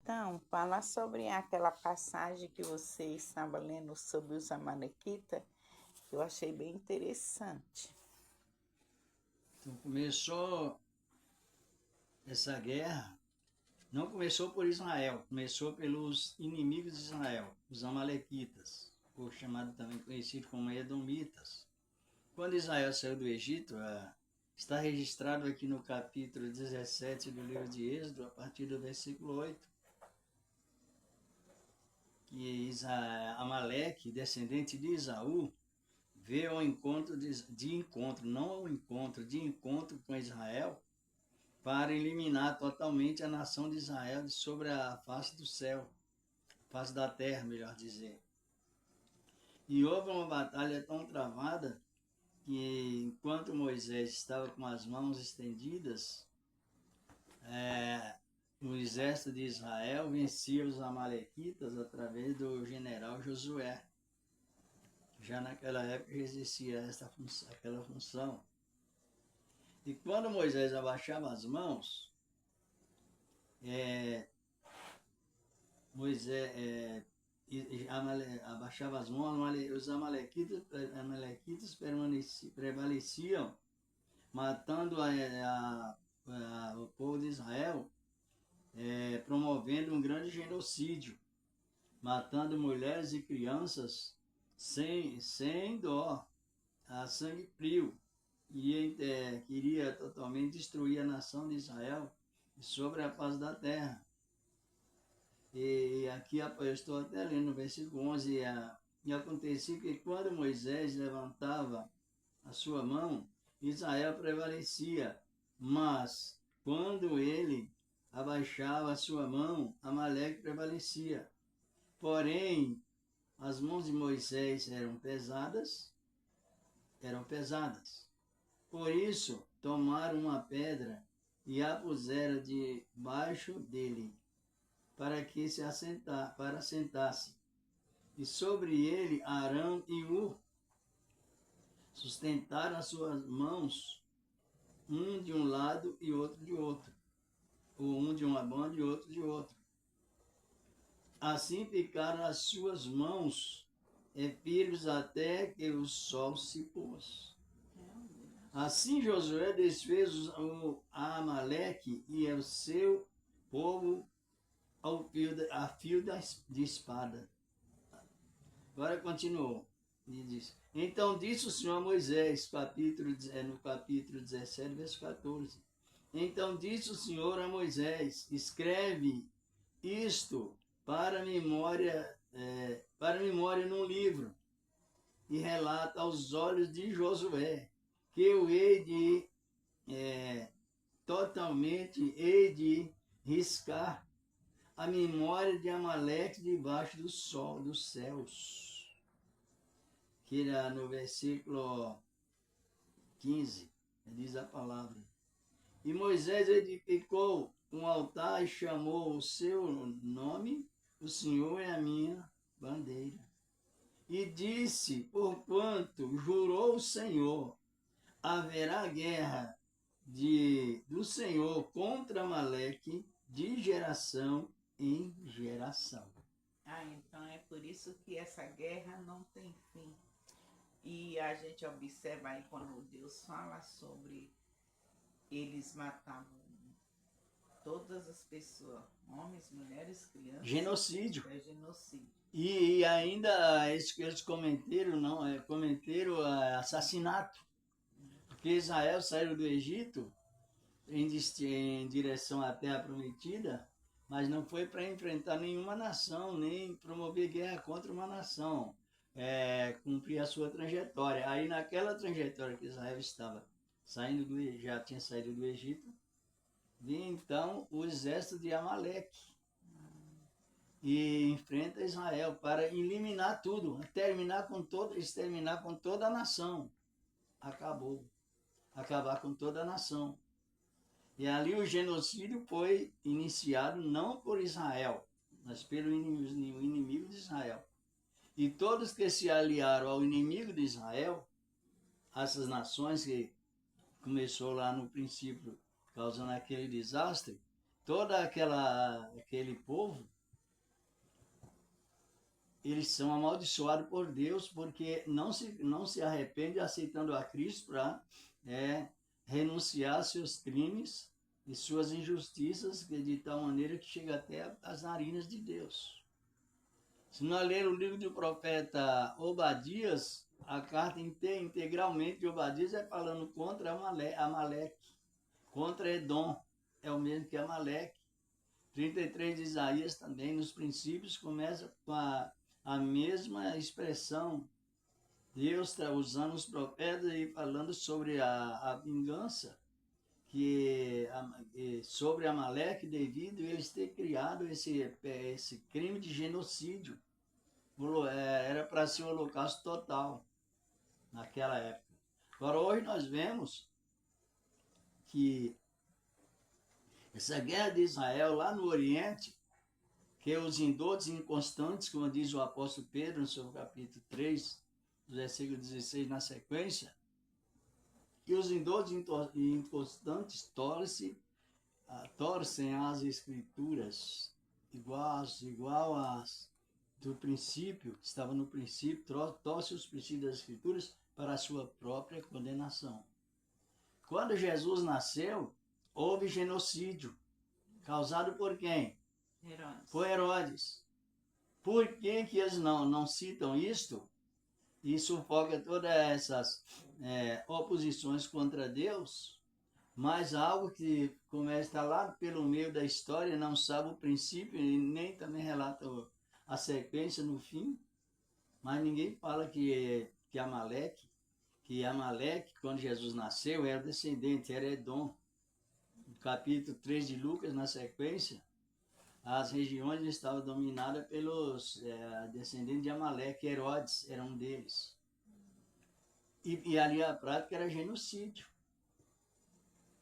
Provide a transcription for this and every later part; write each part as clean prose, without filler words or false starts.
Então, fala sobre aquela passagem que você estava lendo sobre os amalequitas, que eu achei bem interessante. Então começou essa guerra, não começou por Israel, começou pelos inimigos de Israel, os amalequitas, ou chamado também conhecido como edomitas. Quando Israel saiu do Egito, está registrado aqui no capítulo 17 do livro de Êxodo, a partir do versículo 8, que Amaleque, descendente de Esaú, veio ao encontro de encontro, não ao encontro, de encontro com Israel, para eliminar totalmente a nação de Israel de sobre a face do céu, face da terra, melhor dizer. E houve uma batalha tão travada que, enquanto Moisés estava com as mãos estendidas, o exército de Israel vencia os amalequitas através do general Josué. Já naquela época exercia aquela função. E quando Moisés abaixava as mãos, Moisés abaixava as mãos, os amalequitas prevaleciam, matando o povo de Israel, promovendo um grande genocídio, matando mulheres e crianças sem dó, a sangue frio. E queria totalmente destruir a nação de Israel sobre a face da terra. E aqui eu estou até lendo no versículo 11, e acontecia que quando Moisés levantava a sua mão, Israel prevalecia, mas quando ele abaixava a sua mão, Amaleque prevalecia. Porém, as mãos de Moisés eram pesadas. Por isso, tomaram uma pedra e a puseram debaixo dele, para que assentasse. E sobre ele Arão e Ur sustentaram as suas mãos, um de um lado e outro de outro, ou um de uma banda e outro de outro. Assim ficaram as suas mãos firmes até que o sol se pôs. Assim Josué desfez a Amaleque e o seu povo a fio de espada. Agora continuou. E diz, então disse o Senhor a Moisés, no capítulo 17, verso 14. Então disse o Senhor a Moisés, escreve isto para memória num livro, e relata aos olhos de Josué, que eu totalmente hei de riscar a memória de Amaleque debaixo do sol, dos céus. Que era no versículo 15, diz a palavra. E Moisés edificou um altar e chamou o seu nome, o Senhor é a minha bandeira. E disse, porquanto jurou o Senhor, haverá guerra do Senhor contra Amaleque de geração em geração. Então é por isso que essa guerra não tem fim. E a gente observa aí quando Deus fala sobre eles matavam todas as pessoas, homens, mulheres, crianças. Genocídio. É genocídio. E ainda eles cometeram assassinato. Porque Israel saiu do Egito em direção à Terra Prometida, mas não foi para enfrentar nenhuma nação, nem promover guerra contra uma nação, cumprir a sua trajetória. Aí naquela trajetória que Israel estava já tinha saído do Egito, vinha então o exército de Amaleque e enfrenta Israel para eliminar tudo, exterminar com toda a nação. Acabar com toda a nação. E ali o genocídio foi iniciado não por Israel, mas pelo inimigo de Israel. E todos que se aliaram ao inimigo de Israel, essas nações que começou lá no princípio causando aquele desastre, todo aquele povo, eles são amaldiçoados por Deus porque não se arrepende aceitando a Cristo para renunciar aos seus crimes e suas injustiças, de tal maneira que chega até as narinas de Deus. Se nós ler o livro do profeta Obadias, a carta integralmente de Obadias é falando contra Amaleque, contra Edom, é o mesmo que Amaleque. 33 de Isaías também, nos princípios, começa com a mesma expressão. Deus está usando os profetas e falando sobre a vingança sobre Amaleque, devido a eles terem criado esse crime de genocídio. Era para ser um holocausto total naquela época. Agora, hoje nós vemos que essa guerra de Israel lá no Oriente, que os indoutos inconstantes, como diz o apóstolo Pedro no seu capítulo 3, versículo 16 na sequência, que os indoutos inconstantes torcem as escrituras igual às do princípio, que estava no princípio, torce os princípios das escrituras para a sua própria condenação. Quando Jesus nasceu, houve genocídio, causado por quem? Herodes. Por Herodes. Por que eles não citam isto? E sufoca todas essas oposições contra Deus, mas algo que começa lá pelo meio da história, não sabe o princípio e nem também relata a sequência no fim, mas ninguém fala que Amaleque, quando Jesus nasceu, era descendente, era Edom. No capítulo 3 de Lucas, na sequência, as regiões estavam dominadas pelos descendentes de Amaleque. Herodes era um deles. E ali a prática era genocídio.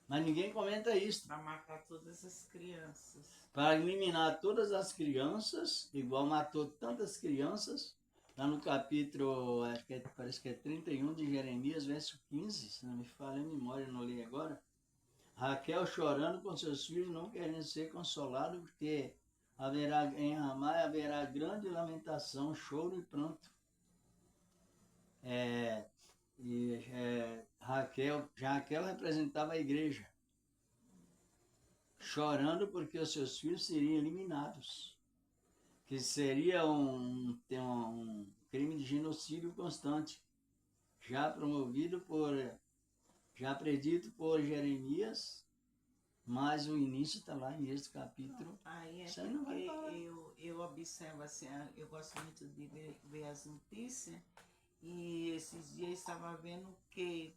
Mas ninguém comenta isso. Para matar todas as crianças. Para eliminar todas as crianças, igual matou tantas crianças, lá no capítulo, parece que é 31 de Jeremias, verso 15, se não me falha a memória, não li agora. Raquel chorando com seus filhos, não querendo ser consolado, porque em Ramá haverá grande lamentação, choro e pranto. Raquel representava a igreja, chorando porque os seus filhos seriam eliminados, que seria um crime de genocídio constante, já predito por Jeremias, mas o início está lá em Êxodo capítulo. Aí é porque eu observo assim, eu gosto muito de ver as notícias, e esses dias estava vendo que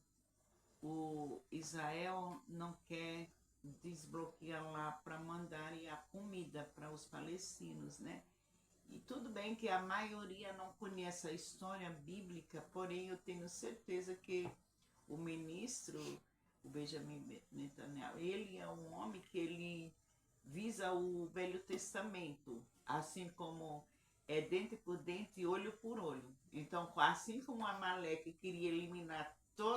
o Israel não quer desbloquear lá para mandarem a comida para os palestinos, né? E tudo bem que a maioria não conhece a história bíblica, porém eu tenho certeza que o ministro, o Benjamin Netanyahu, ele é um homem que ele visa o Velho Testamento, assim como é dente por dente e olho por olho. Então, assim como Amaleque queria eliminar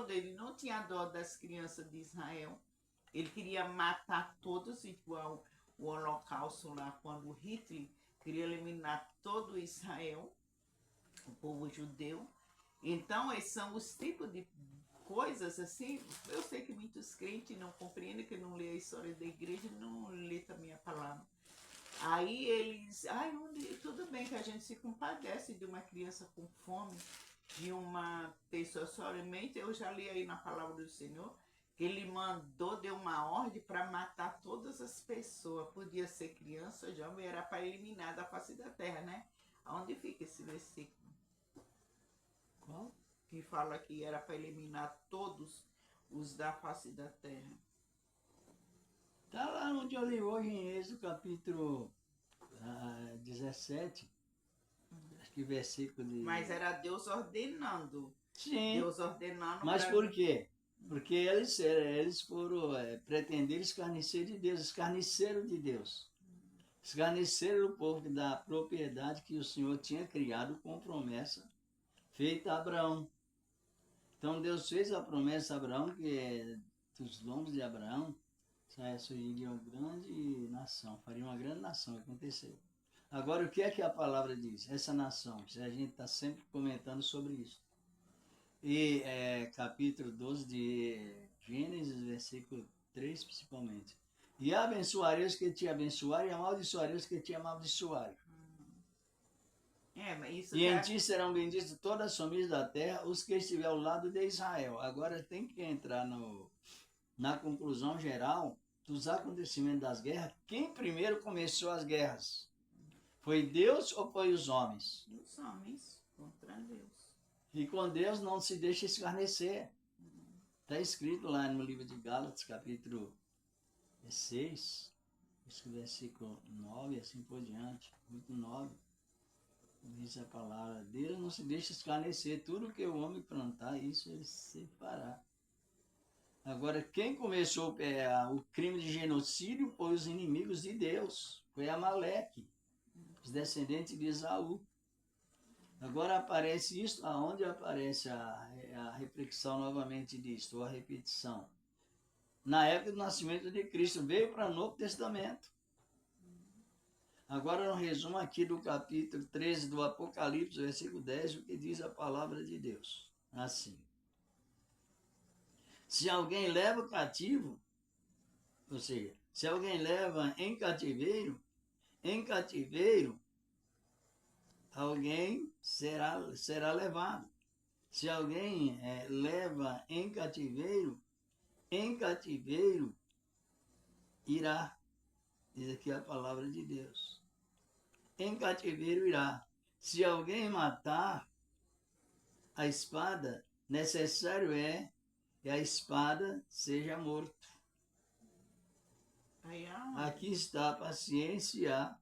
ele não tinha dó das crianças de Israel, ele queria matar todos, igual o Holocausto lá, quando Hitler queria eliminar todo Israel, o povo judeu. Então, esses são os tipos de coisas assim. Eu sei que muitos crentes não compreendem, que não lê a história da igreja, não lê também a palavra. Aí eles, tudo bem que a gente se compadece de uma criança com fome, de uma pessoa somente. Eu já li aí na palavra do Senhor que ele deu uma ordem para matar todas as pessoas. Podia ser criança, jovem, era para eliminar da face da terra, né? Aonde fica esse versículo? Qual? Que fala que era para eliminar todos os da face da terra. Está lá onde eu li hoje em Êxodo capítulo 17. Acho que versículo de... Mas era Deus ordenando. Sim. Deus ordenando. Mas por quê? Porque eles foram pretender escarnecer de Deus, escarneceram de Deus. Escarneceram o povo da propriedade que o Senhor tinha criado com promessa feita a Abraão. Então Deus fez a promessa a Abraão, que é dos lombos de Abraão, Israel surgiria uma grande nação, faria uma grande nação, aconteceu. Agora, o que é que a palavra diz? Essa nação, a gente está sempre comentando sobre isso. E capítulo 12 de Gênesis, versículo 3 principalmente. E abençoarei os que te abençoarem, e amaldiçoarei os que te amaldiçoarem. Mas isso E em ti serão benditos todas as famílias da terra, os que estiver ao lado de Israel. Agora tem que entrar na conclusão geral dos acontecimentos das guerras. Quem primeiro começou as guerras? Foi Deus ou foi os homens? Os homens contra Deus. E com Deus não se deixa escarnecer. Está escrito lá no livro de Gálatas, capítulo 6, versículo 9, assim por diante, muito 9. Diz a palavra, Deus não se deixa escarnecer, tudo que o homem plantar, isso ele se fará. Agora, quem começou o crime de genocídio foi os inimigos de Deus, foi Amaleque, os descendentes de Esaú. Agora aparece isso, aonde aparece a reflexão novamente disso, ou a repetição? Na época do nascimento de Cristo, veio para o Novo Testamento. Agora, um resumo aqui do capítulo 13 do Apocalipse, versículo 10, o que diz a palavra de Deus. Assim. Se alguém leva cativo, ou seja, se alguém leva em cativeiro, alguém será levado. Se alguém leva em cativeiro irá. Diz aqui a palavra de Deus. Em cativeiro irá. Se alguém matar a espada, necessário é que a espada seja morto. Aqui está a paciência.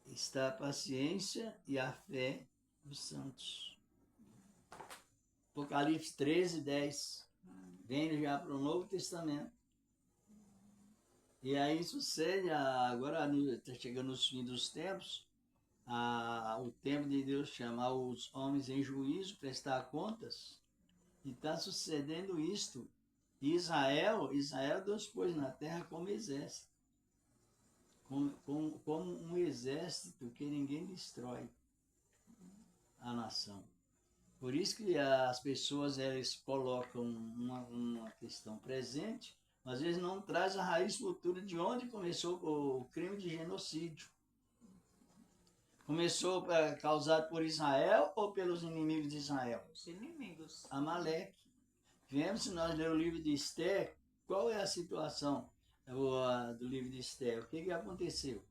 Está a paciência e a fé dos santos. Apocalipse 13, 10. Vem já para o Novo Testamento. E aí sucede, agora está chegando os fins dos tempos, o tempo de Deus chamar os homens em juízo, prestar contas, e está sucedendo isto. Israel Deus pôs na terra como exército, como um exército que ninguém destrói a nação. Por isso que as pessoas elas colocam uma questão presente, mas eles não trazem a raiz futura de onde começou o crime de genocídio. Começou causado por Israel ou pelos inimigos de Israel? Os inimigos. Amaleque. Vemos, se nós lermos o livro de Esther, qual é a situação do livro de Esther? O que aconteceu?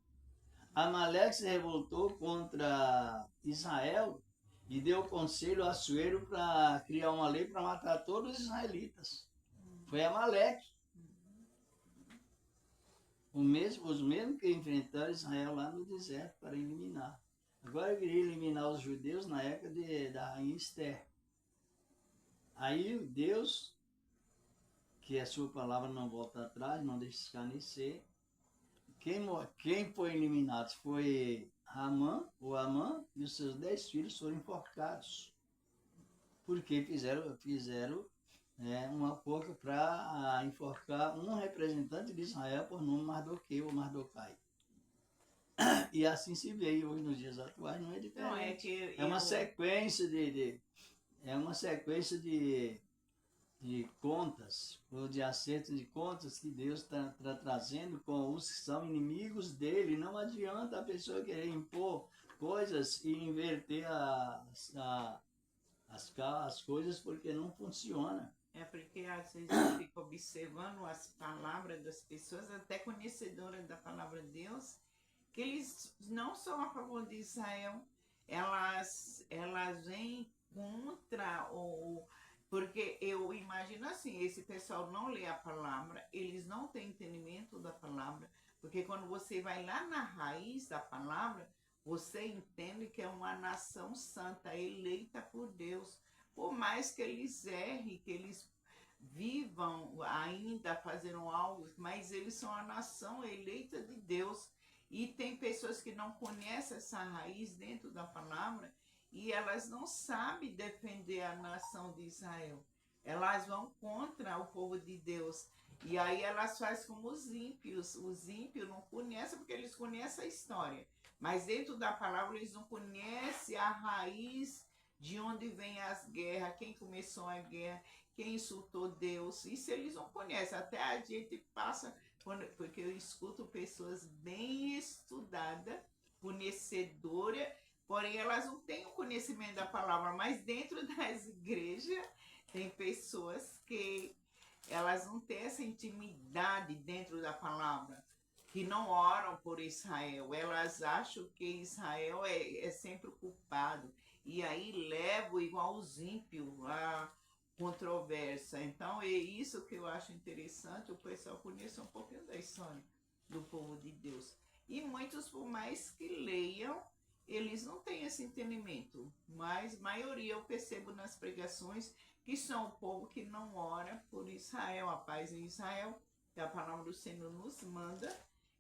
Amaleque se revoltou contra Israel e deu conselho a Assuero para criar uma lei para matar todos os israelitas. Foi Amaleque. Os mesmos que enfrentaram Israel lá no deserto para eliminar. Agora eu queria eliminar os judeus na época da rainha Esther. Aí Deus, que a sua palavra não volta atrás, não deixa escarnecer. Quem foi eliminado foi Amã, e os seus 10 filhos foram enforcados. Porque fizeram uma forca para enforcar um representante de Israel por nome Mardoqueu ou Mardocai. E assim se veio hoje nos dias atuais, não é diferente. É uma sequência de contas, ou de acerto de contas que Deus está trazendo com os que são inimigos dele. Não adianta a pessoa querer impor coisas e inverter as coisas, porque não funciona. Porque às vezes eu fico observando as palavras das pessoas, até conhecedoras da palavra de Deus, que eles não são a favor de Israel, elas vêm contra porque eu imagino assim, esse pessoal não lê a palavra, eles não têm entendimento da palavra, porque quando você vai lá na raiz da palavra, você entende que é uma nação santa, eleita por Deus. Por mais que eles errem, que eles vivam ainda fazendo algo, mas eles são a nação eleita de Deus. E tem pessoas que não conhecem essa raiz dentro da palavra e elas não sabem defender a nação de Israel. Elas vão contra o povo de Deus. E aí elas fazem como os ímpios. Os ímpios não conhecem porque eles conhecem a história. Mas dentro da palavra eles não conhecem a raiz de onde vem as guerras, quem começou a guerra, quem insultou Deus. Isso eles não conhecem. Até a gente passa, porque eu escuto pessoas bem estudadas, conhecedoras, porém elas não têm o conhecimento da palavra. Mas dentro das igrejas tem pessoas que elas não têm essa intimidade dentro da palavra, que não oram por Israel. Elas acham que Israel é sempre o culpado. E aí levam igual os ímpios a controvérsia. Então é isso que eu acho interessante, o pessoal conhecer um pouquinho da história do povo de Deus. E muitos, por mais que leiam, eles não têm esse entendimento. Mas a maioria eu percebo nas pregações que são o povo que não ora por Israel, a paz em Israel, que a palavra do Senhor nos manda.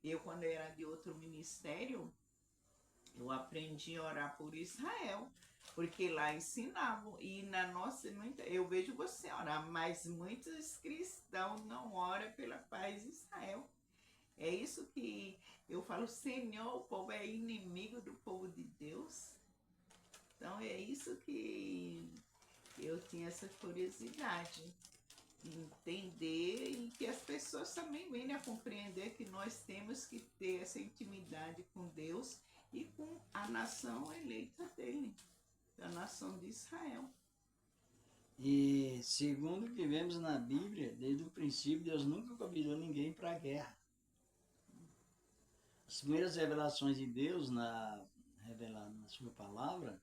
Eu, quando era de outro ministério, eu aprendi a orar por Israel, porque lá ensinavam. E na nossa, eu vejo você orar, mas muitos cristãos não oram pela paz de Israel. É isso que eu falo, Senhor, o povo é inimigo do povo de Deus. Então é isso que eu tinha essa curiosidade de entender e que as pessoas também venham a compreender que nós temos que ter essa intimidade com Deus e com a nação eleita dele, a nação de Israel. E segundo o que vemos na Bíblia, desde o princípio, Deus nunca convidou ninguém para a guerra. As primeiras revelações de Deus revelado na sua palavra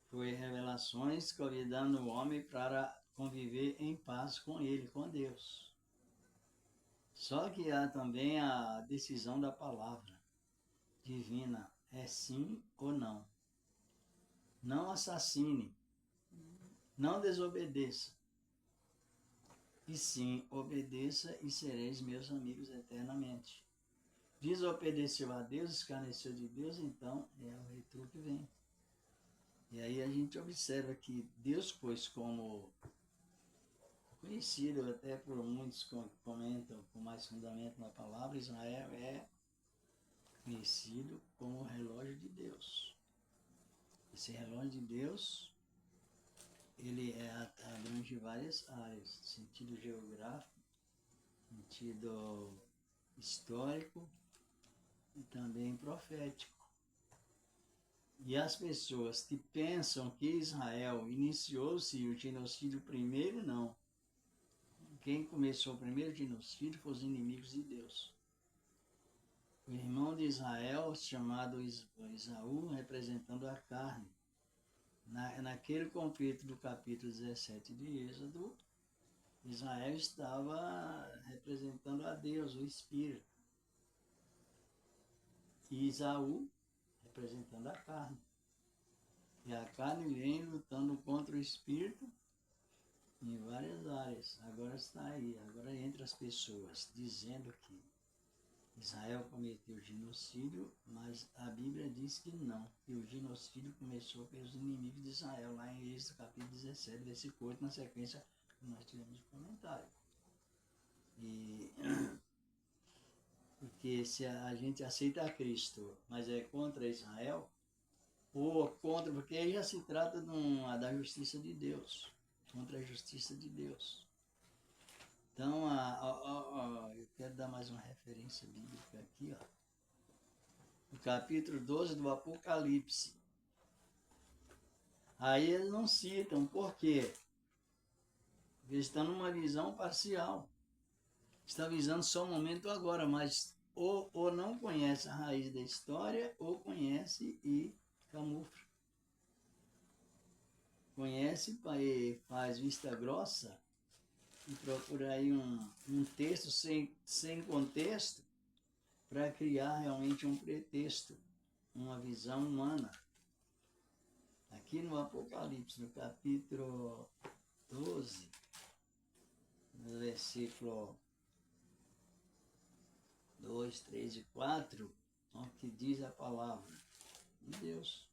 foi revelações convidando o homem para conviver em paz com ele, com Deus. Só que há também a decisão da palavra divina, é sim ou não. Não assassine, não desobedeça, e sim obedeça e sereis meus amigos eternamente. Desobedeceu a Deus, escarneceu de Deus, então é o retorno que vem. E aí a gente observa que Deus pôs como conhecido, até por muitos que comentam com mais fundamento na palavra, Israel é conhecido como o relógio de Deus. Esse relógio de Deus, ele abrange várias áreas, sentido geográfico, sentido histórico e também profético. E as pessoas que pensam que Israel iniciou-se o genocídio primeiro, não. Quem começou o primeiro genocídio foram os inimigos de Deus. O irmão de Israel, chamado Esaú, representando a carne. Naquele conflito do capítulo 17 de Êxodo, Israel estava representando a Deus, o Espírito. E Esaú representando a carne. E a carne vem lutando contra o Espírito em várias áreas. Agora está aí, agora entre as pessoas, dizendo que Israel cometeu genocídio, mas a Bíblia diz que não, que o genocídio começou pelos inimigos de Israel, lá em Êxodo capítulo 17, versículo 8, na sequência que nós tivemos o comentário. E porque se a gente aceita Cristo, mas é contra Israel, ou contra, porque aí já se trata da justiça de Deus, contra a justiça de Deus. Então, eu quero dar mais uma referência bíblica aqui, ó. No capítulo 12 do Apocalipse. Aí eles não citam, por quê? Porque estão numa visão parcial. Está visando só o momento agora, mas ou não conhece a raiz da história, ou conhece e camufla. Conhece e faz vista grossa e procura aí um texto sem contexto para criar realmente um pretexto, uma visão humana. Aqui no Apocalipse, no capítulo 12, no versículo 2, 3 e 4, o que diz a palavra de Deus.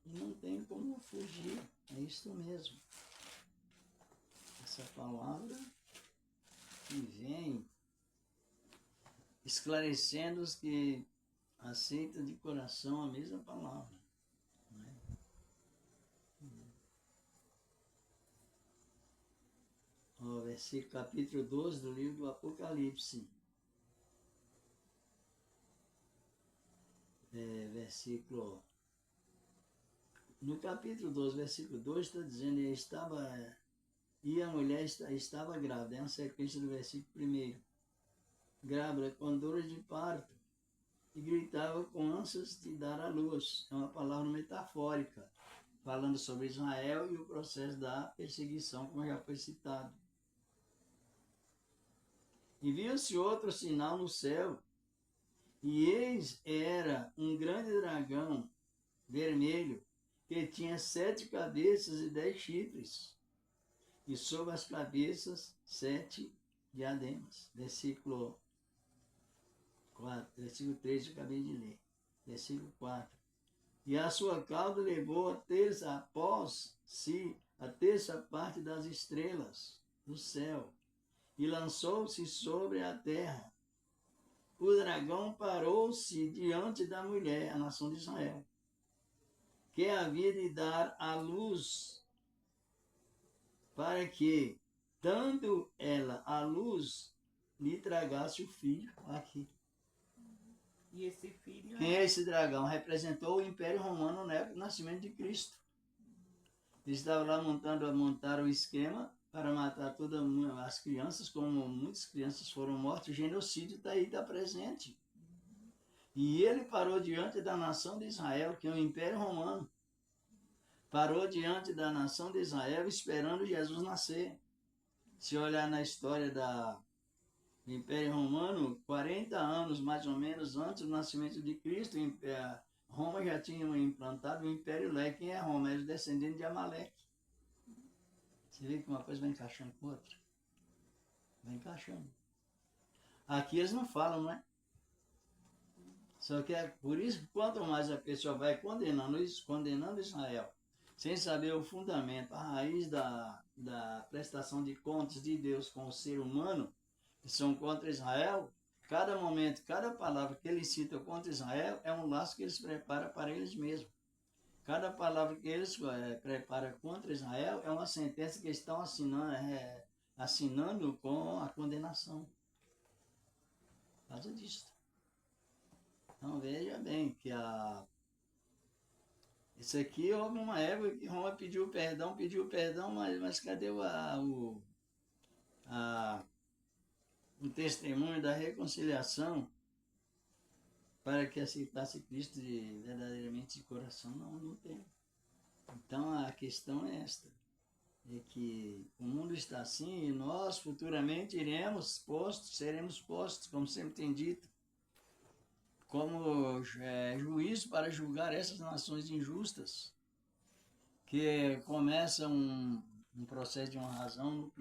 E não tem como fugir, é isso mesmo. Essa palavra que vem esclarecendo os que aceitam de coração a mesma palavra. Né? Ó, versículo, capítulo 12 do livro do Apocalipse. Versículo... No capítulo 12, versículo 2, está dizendo e a mulher estava grávida. É uma sequência do versículo 1. Grávida com dores de parto e gritava com ânsias de dar à luz. É uma palavra metafórica, falando sobre Israel e o processo da perseguição, como já foi citado. E viu-se outro sinal no céu, e eis era um grande dragão vermelho, que tinha 7 cabeças e 10 chifres, e sobre as cabeças 7 diademas. Versículo 4, versículo 3 eu acabei de ler. Versículo 4. E a sua cauda levou após si a terça parte das estrelas do céu, e lançou-se sobre a terra. O dragão parou-se diante da mulher, a nação de Israel, que havia de dar à luz, para que, dando ela à luz, lhe tragasse o filho. Aqui. E esse filho... Quem é esse dragão? Representou o Império Romano na época do nascimento de Cristo. Eles estavam lá montaram o esquema para matar todas as crianças, como muitas crianças foram mortas. O genocídio está aí, está presente. E ele parou diante da nação de Israel, que é o Império Romano. Parou diante da nação de Israel esperando Jesus nascer. Se olhar na história do Império Romano, 40 anos mais ou menos antes do nascimento de Cristo, Roma já tinha implantado o Império Lá. Quem é Roma? É os descendentes de Amaleque. Você vê que uma coisa vai encaixando com outra? Vai encaixando. Aqui eles não falam, não é? Só que é por isso que quanto mais a pessoa vai condenando Israel, sem saber o fundamento, a raiz da prestação de contas de Deus com o ser humano, que são contra Israel, cada momento, cada palavra que eles citam contra Israel é um laço que eles preparam para eles mesmos. Cada palavra que eles preparam contra Israel é uma sentença que estão assinando com a condenação. Por causa disso. Então veja bem que isso aqui houve uma época que Roma pediu perdão, mas cadê o testemunho da reconciliação para que aceitasse Cristo verdadeiramente de coração? Não tem. Então a questão é esta, é que o mundo está assim e nós futuramente seremos postos, como sempre tem dito, como juiz para julgar essas nações injustas, que começam um processo de uma razão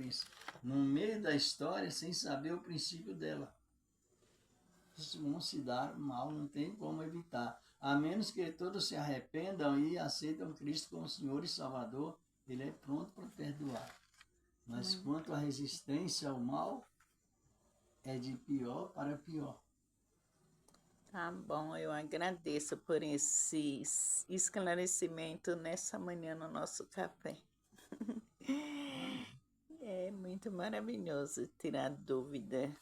no meio da história sem saber o princípio dela. Eles vão se dar mal, não tem como evitar. A menos que todos se arrependam e aceitam Cristo como Senhor e Salvador, Ele é pronto para perdoar. Mas quanto à resistência ao mal, é de pior para pior. Tá bom, eu agradeço por esse esclarecimento nessa manhã no nosso café. É muito maravilhoso tirar dúvida